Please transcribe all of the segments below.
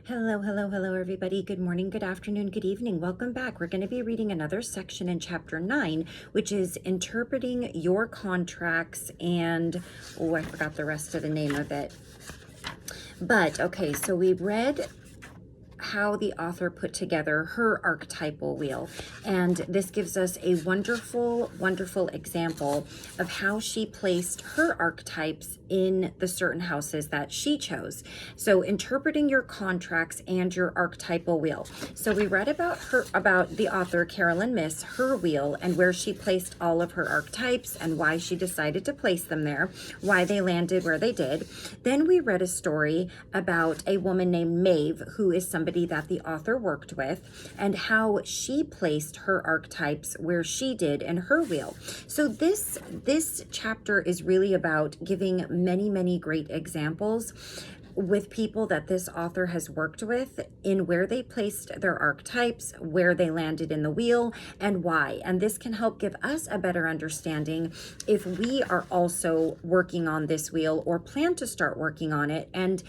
Hello, hello, hello, everybody. Good morning, good afternoon, good evening. Welcome back. We're going to be reading another section in chapter 9, which is interpreting your contracts and, oh, I forgot the rest of the name of it. But, okay, so we read how the author put together her archetypal wheel. And this gives us a wonderful, wonderful example of how she placed her archetypes in the certain houses that she chose. So interpreting your contracts and your archetypal wheel. So we read about the author, Carolyn Myss, her wheel, and where she placed all of her archetypes and why she decided to place them there, why they landed where they did. Then we read a story about a woman named Maeve, who is somebody that the author worked with, and how she placed her archetypes where she did in her wheel. So this chapter is really about giving many, many great examples with people that this author has worked with in where they placed their archetypes, where they landed in the wheel, and why. And this can help give us a better understanding if we are also working on this wheel or plan to start working on it, and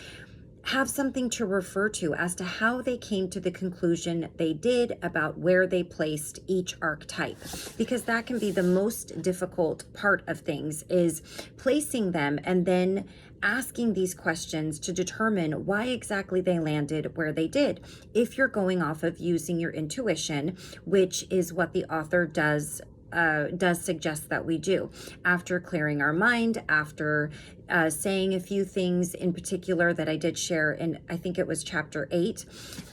have something to refer to as to how they came to the conclusion they did about where they placed each archetype, because that can be the most difficult part of things, is placing them and then asking these questions to determine why exactly they landed where they did. If you're going off of using your intuition, which is what the author does suggest that we do after clearing our mind, after saying a few things in particular that I did share in, I think it was chapter 8.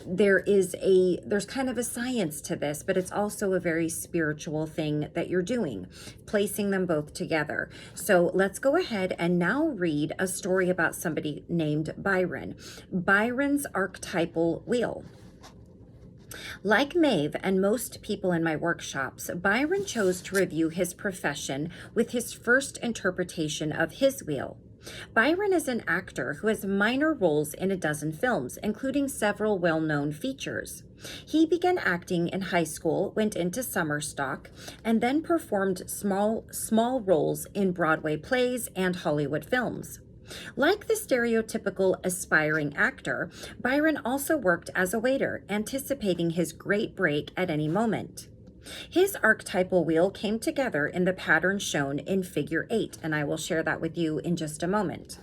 There's kind of a science to this, but it's also a very spiritual thing that you're doing, placing them both together. So let's go ahead and now read a story about somebody named Byron. Byron's archetypal wheel. Like Maeve and most people in my workshops, Byron chose to review his profession with his first interpretation of his wheel. Byron is an actor who has minor roles in a dozen films, including several well-known features. He began acting in high school, went into summer stock, and then performed small roles in Broadway plays and Hollywood films. Like the stereotypical aspiring actor, Byron also worked as a waiter, anticipating his great break at any moment. His archetypal wheel came together in the pattern shown in Figure 8, and I will share that with you in just a moment.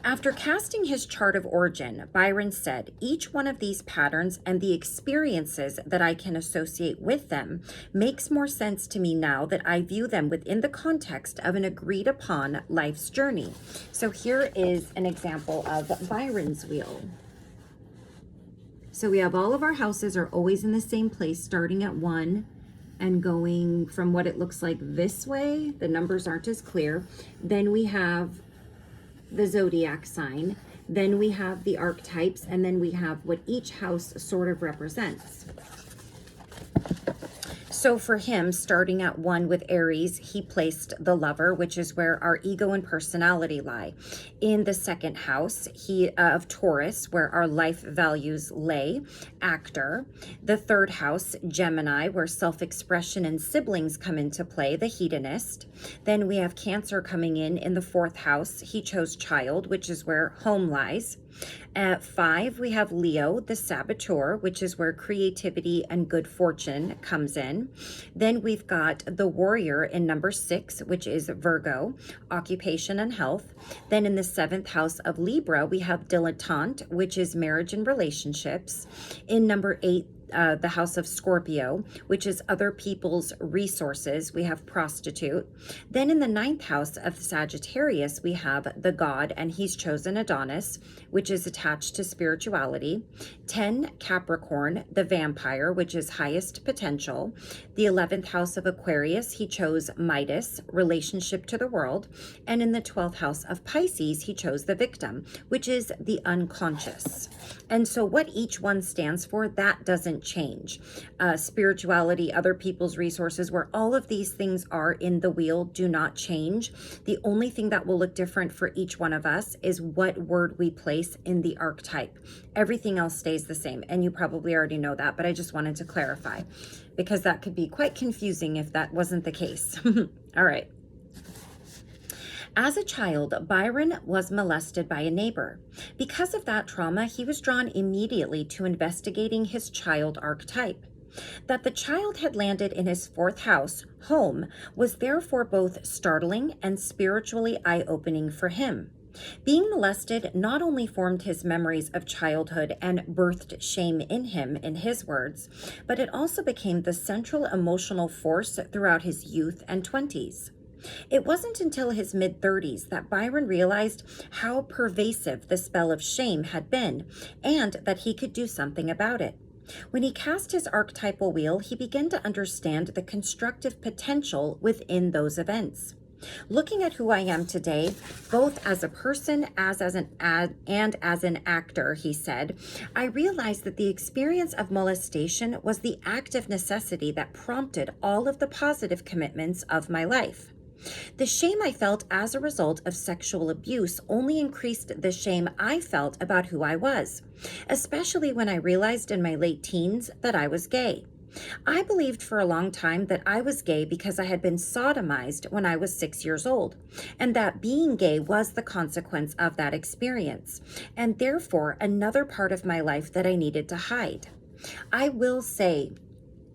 After casting his chart of origin, Byron said, "Each one of these patterns and the experiences that I can associate with them makes more sense to me now that I view them within the context of an agreed upon life's journey." So here is an example of Byron's wheel. So we have all of our houses are always in the same place, starting at 1 and going from what it looks like this way. The numbers aren't as clear. Then we have the zodiac sign, then we have the archetypes, and then we have what each house sort of represents. So for him, starting at 1 with Aries, he placed the lover, which is where our ego and personality lie. In the second house, of Taurus, where our life values lay, actor. The third house, Gemini, where self-expression and siblings come into play, the hedonist. Then we have Cancer coming in the fourth house. He chose child, which is where home lies. At 5, we have Leo, the saboteur, which is where creativity and good fortune comes in. Then we've got the warrior in number 6, which is Virgo, occupation and health. Then in the 7th house of Libra, we have dilettante, which is marriage and relationships. In number 8, the house of Scorpio, which is other people's resources, we have prostitute. Then in the 9th house of Sagittarius, we have the god, and he's chosen Adonis, which is attached to spirituality. 10, Capricorn, the vampire, which is highest potential. The 11th house of Aquarius, he chose Midas, relationship to the world. And in the 12th house of Pisces, he chose the victim, which is the unconscious. And so what each one stands for, that doesn't change. Spirituality, other people's resources, where all of these things are in the wheel, do not change. The only thing that will look different for each one of us is what word we place in the archetype. Everything else stays the same, and you probably already know that, but I just wanted to clarify, because that could be quite confusing if that wasn't the case. All right. As a child, Byron was molested by a neighbor. Because of that trauma, he was drawn immediately to investigating his child archetype. That the child had landed in his fourth house, home, was therefore both startling and spiritually eye-opening for him. Being molested not only formed his memories of childhood and birthed shame in him, in his words, but it also became the central emotional force throughout his youth and 20s. It wasn't until his mid-30s that Byron realized how pervasive the spell of shame had been and that he could do something about it. When he cast his archetypal wheel, he began to understand the constructive potential within those events. Looking at who I am today, both as a person and as an actor, he said, I realized that the experience of molestation was the active necessity that prompted all of the positive commitments of my life. The shame I felt as a result of sexual abuse only increased the shame I felt about who I was, especially when I realized in my late teens that I was gay. I believed for a long time that I was gay because I had been sodomized when I was 6 years old, and that being gay was the consequence of that experience, and therefore another part of my life that I needed to hide. I will say,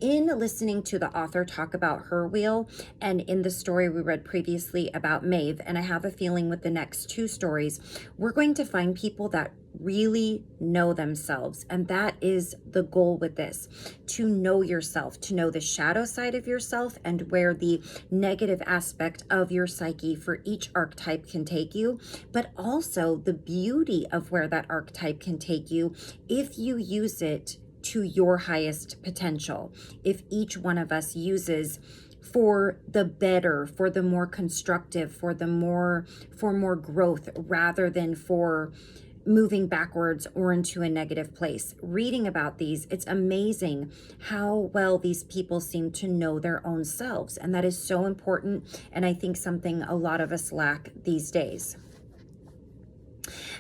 in listening to the author talk about her wheel and in the story we read previously about Maeve, and I have a feeling with the next two stories, we're going to find people that really know themselves. And that is the goal with this, to know yourself, to know the shadow side of yourself and where the negative aspect of your psyche for each archetype can take you, but also the beauty of where that archetype can take you if you use it to your highest potential. If each one of us uses for the better, for the more constructive, for more growth rather than for moving backwards or into a negative place. Reading about these, it's amazing how well these people seem to know their own selves, and that is so important, and I think something a lot of us lack these days.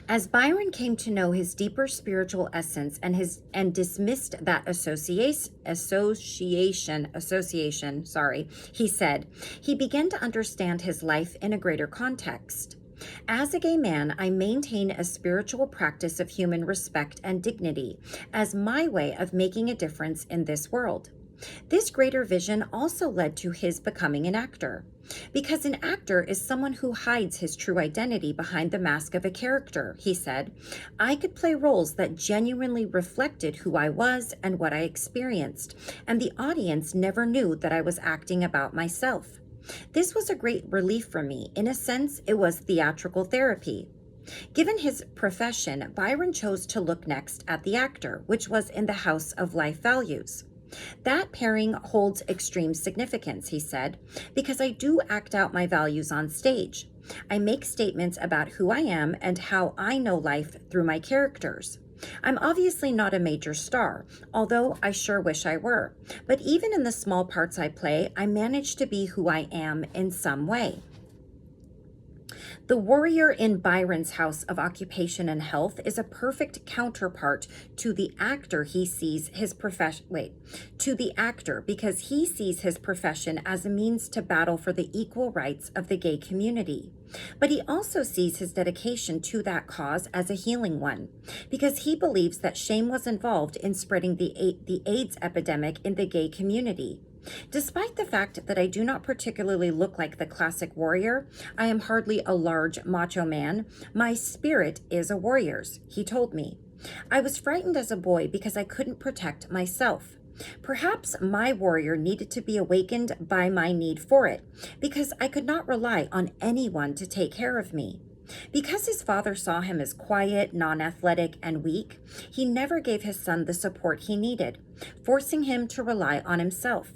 As Byron came to know his deeper spiritual essence and dismissed that association, he said, he began to understand his life in a greater context. As a gay man, I maintain a spiritual practice of human respect and dignity as my way of making a difference in this world. This greater vision also led to his becoming an actor. Because an actor is someone who hides his true identity behind the mask of a character, he said, I could play roles that genuinely reflected who I was and what I experienced, and the audience never knew that I was acting about myself. This was a great relief for me. In a sense, it was theatrical therapy. Given his profession, Byron chose to look next at the actor, which was in the House of Life Values. That pairing holds extreme significance, he said, because I do act out my values on stage. I make statements about who I am and how I know life through my characters. I'm obviously not a major star, although I sure wish I were. But even in the small parts I play, I manage to be who I am in some way. The warrior in Byron's House of Occupation and Health is a perfect counterpart to the actor because he sees his profession as a means to battle for the equal rights of the gay community. But he also sees his dedication to that cause as a healing one, because he believes that shame was involved in spreading the AIDS epidemic in the gay community. Despite the fact that I do not particularly look like the classic warrior, I am hardly a large macho man. My spirit is a warrior's, he told me. I was frightened as a boy because I couldn't protect myself. Perhaps my warrior needed to be awakened by my need for it, because I could not rely on anyone to take care of me. Because his father saw him as quiet, non-athletic, and weak, he never gave his son the support he needed, forcing him to rely on himself.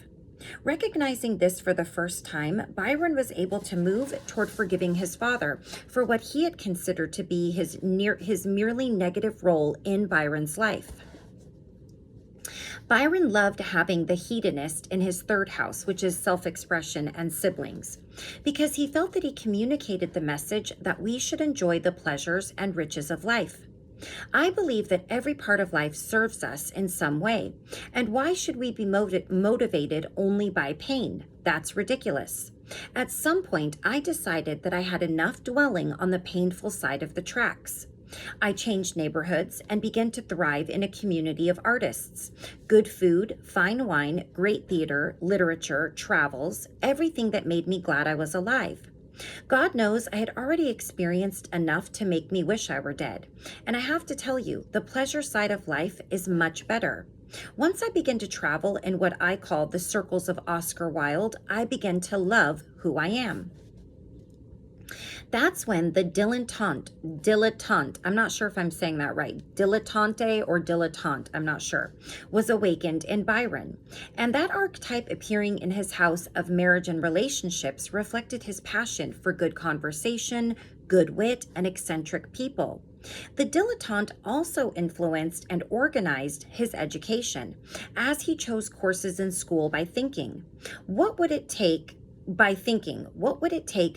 Recognizing this for the first time, Byron was able to move toward forgiving his father for what he had considered to be his merely negative role in Byron's life. Byron loved having the hedonist in his third house, which is self-expression and siblings, because he felt that he communicated the message that we should enjoy the pleasures and riches of life. I believe that every part of life serves us in some way, and why should we be motivated only by pain? That's ridiculous. At some point, I decided that I had enough dwelling on the painful side of the tracks. I changed neighborhoods and began to thrive in a community of artists. Good food, fine wine, great theater, literature, travels, everything that made me glad I was alive. God knows I had already experienced enough to make me wish I were dead. And I have to tell you, the pleasure side of life is much better. Once I began to travel in what I call the circles of Oscar Wilde, I began to love who I am. That's when the dilettante, I'm not sure if I'm saying that right, dilettante or dilettante, I'm not sure, was awakened in Byron. And that archetype appearing in his house of marriage and relationships reflected his passion for good conversation, good wit, and eccentric people. The dilettante also influenced and organized his education, as he chose courses in school by thinking, what would it take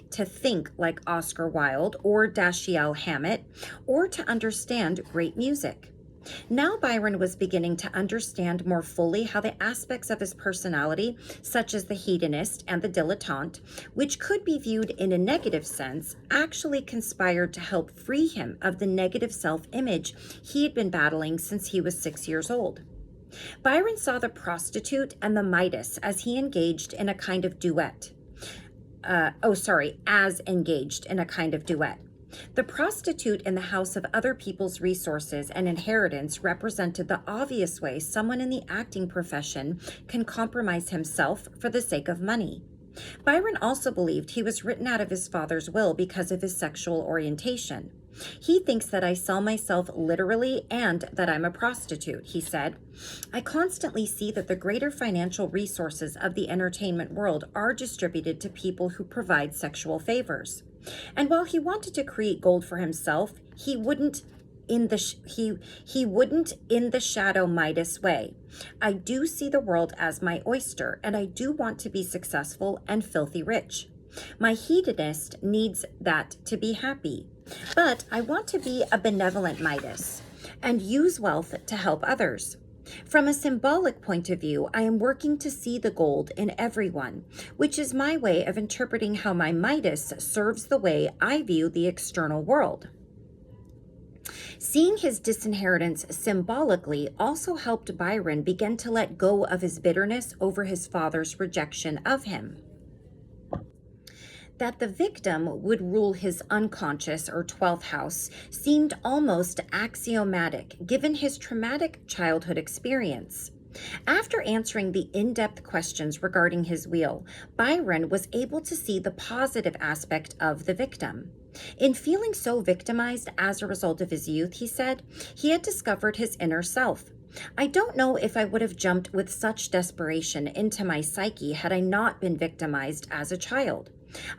to think like Oscar Wilde or Dashiell Hammett, or to understand great music? Now Byron was beginning to understand more fully how the aspects of his personality, such as the hedonist and the dilettante, which could be viewed in a negative sense, actually conspired to help free him of the negative self-image he had been battling since he was 6 years old. Byron saw the prostitute and the Midas as he engaged in a kind of duet. As engaged in a kind of duet. The prostitute in the house of other people's resources and inheritance represented the obvious way someone in the acting profession can compromise himself for the sake of money. Byron also believed he was written out of his father's will because of his sexual orientation. He thinks that I sell myself literally and that I'm a prostitute, he said. I constantly see that the greater financial resources of the entertainment world are distributed to people who provide sexual favors. And while he wanted to create gold for himself, he wouldn't in the shadow Midas way. I do see the world as my oyster, and I do want to be successful and filthy rich. My hedonist needs that to be happy. But I want to be a benevolent Midas and use wealth to help others. From a symbolic point of view, I am working to see the gold in everyone, which is my way of interpreting how my Midas serves the way I view the external world. Seeing his disinheritance symbolically also helped Byron begin to let go of his bitterness over his father's rejection of him. That the victim would rule his unconscious or 12th house seemed almost axiomatic given his traumatic childhood experience. After answering the in-depth questions regarding his wheel, Byron was able to see the positive aspect of the victim. In feeling so victimized as a result of his youth, he said, he had discovered his inner self. I don't know if I would have jumped with such desperation into my psyche had I not been victimized as a child.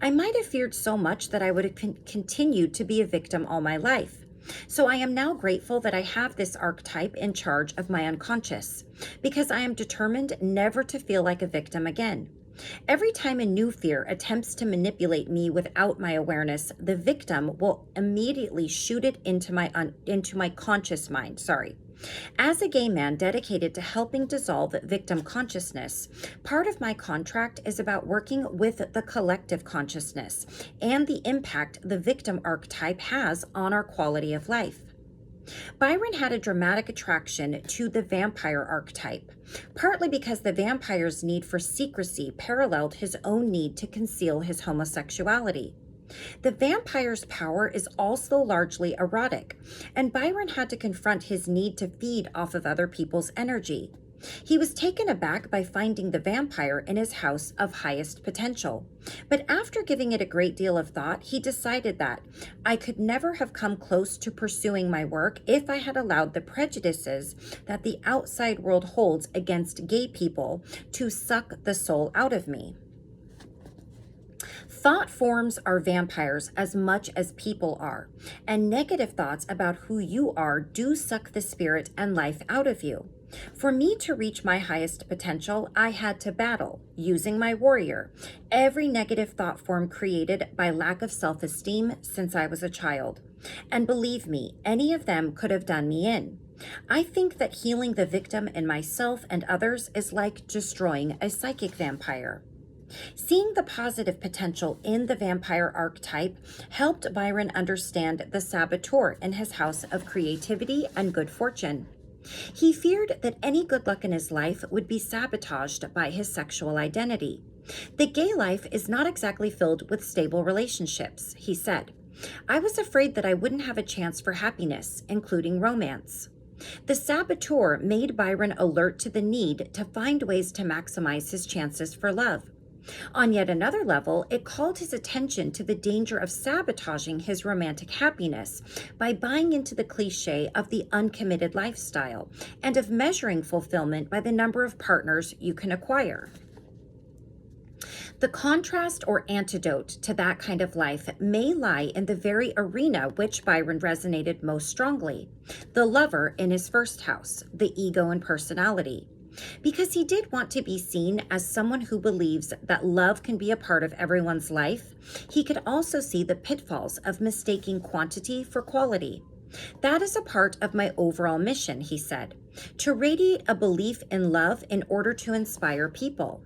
I might have feared so much that I would have continued to be a victim all my life. So I am now grateful that I have this archetype in charge of my unconscious, because I am determined never to feel like a victim again. Every time a new fear attempts to manipulate me without my awareness, the victim will immediately shoot it into my conscious mind. As a gay man dedicated to helping dissolve victim consciousness, part of my contract is about working with the collective consciousness and the impact the victim archetype has on our quality of life. Byron had a dramatic attraction to the vampire archetype, partly because the vampire's need for secrecy paralleled his own need to conceal his homosexuality. The vampire's power is also largely erotic, and Byron had to confront his need to feed off of other people's energy. He was taken aback by finding the vampire in his house of highest potential. But after giving it a great deal of thought, he decided that I could never have come close to pursuing my work if I had allowed the prejudices that the outside world holds against gay people to suck the soul out of me. Thought forms are vampires as much as people are, and negative thoughts about who you are do suck the spirit and life out of you. For me to reach my highest potential, I had to battle, using my warrior, every negative thought form created by lack of self-esteem since I was a child. And believe me, any of them could have done me in. I think that healing the victim in myself and others is like destroying a psychic vampire. Seeing the positive potential in the vampire archetype helped Byron understand the saboteur in his house of creativity and good fortune. He feared that any good luck in his life would be sabotaged by his sexual identity. The gay life is not exactly filled with stable relationships, he said. I was afraid that I wouldn't have a chance for happiness, including romance. The saboteur made Byron alert to the need to find ways to maximize his chances for love. On yet another level, it called his attention to the danger of sabotaging his romantic happiness by buying into the cliche of the uncommitted lifestyle and of measuring fulfillment by the number of partners you can acquire. The contrast or antidote to that kind of life may lie in the very arena which Byron resonated most strongly, the lover in his first house, the ego and personality. Because he did want to be seen as someone who believes that love can be a part of everyone's life, he could also see the pitfalls of mistaking quantity for quality. That is a part of my overall mission, he said, to radiate a belief in love in order to inspire people.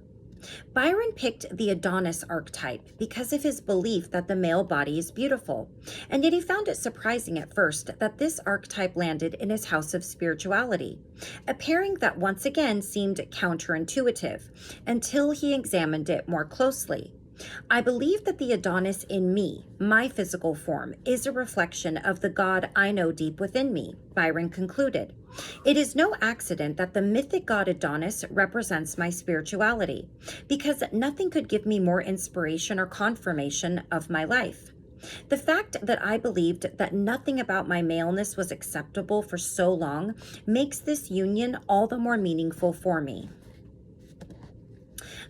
Byron picked the Adonis archetype because of his belief that the male body is beautiful, and yet he found it surprising at first that this archetype landed in his house of spirituality, a pairing that once again seemed counterintuitive until he examined it more closely. I believe that the Adonis in me, my physical form, is a reflection of the God I know deep within me, Byron concluded. It is no accident that the mythic god Adonis represents my spirituality, because nothing could give me more inspiration or confirmation of my life. The fact that I believed that nothing about my maleness was acceptable for so long makes this union all the more meaningful for me.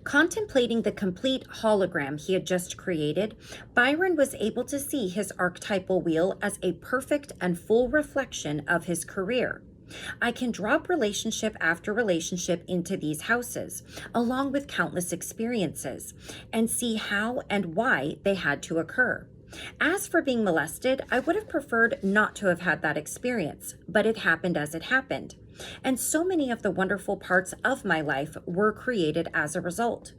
Contemplating the complete hologram he had just created, Byron was able to see his archetypal wheel as a perfect and full reflection of his career. I can drop relationship after relationship into these houses, along with countless experiences, and see how and why they had to occur. As for being molested, I would have preferred not to have had that experience, but it happened as it happened. And so many of the wonderful parts of my life were created as a result.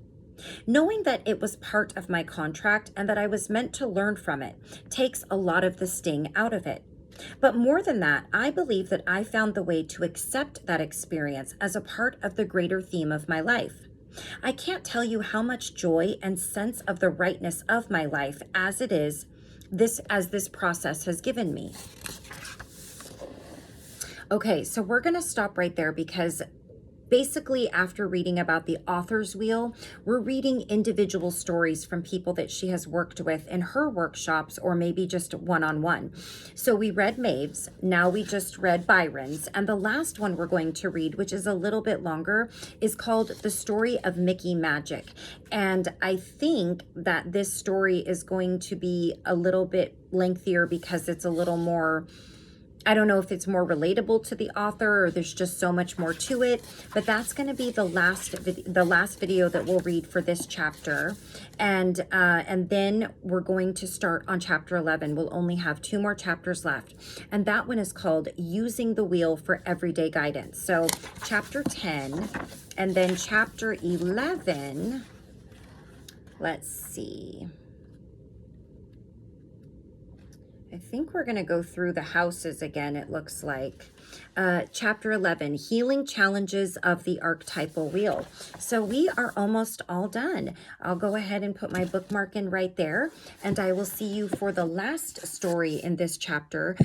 Knowing that it was part of my contract and that I was meant to learn from it takes a lot of the sting out of it. But more than that, I believe that I found the way to accept that experience as a part of the greater theme of my life. I can't tell you how much joy and sense of the rightness of my life as this process has given me. Okay, so we're going to stop right there because basically after reading about the author's wheel, we're reading individual stories from people that she has worked with in her workshops or maybe just one-on-one. So we read Maeve's, now we just read Byron's, and the last one we're going to read, which is a little bit longer, is called The Story of Mickey Magic. And I think that this story is going to be a little bit lengthier because it's a little more, I don't know if it's more relatable to the author or there's just so much more to it, but that's going to be the last video that we'll read for this chapter. And then we're going to start on chapter 11. We'll only have 2 more chapters left. And that one is called Using the Wheel for Everyday Guidance. So chapter 10 and then chapter 11, let's see. I think we're going to go through the houses again, it looks like. Chapter 11, Healing Challenges of the Archetypal Wheel. So we are almost all done. I'll go ahead and put my bookmark in right there, and I will see you for the last story in this chapter,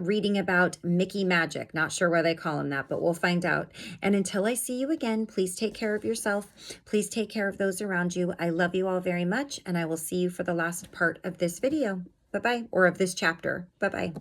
reading about Mickey Magic. Not sure why they call him that, but we'll find out. And until I see you again, please take care of yourself. Please take care of those around you. I love you all very much, and I will see you for the last part of this video. Bye-bye, or of this chapter. Bye-bye.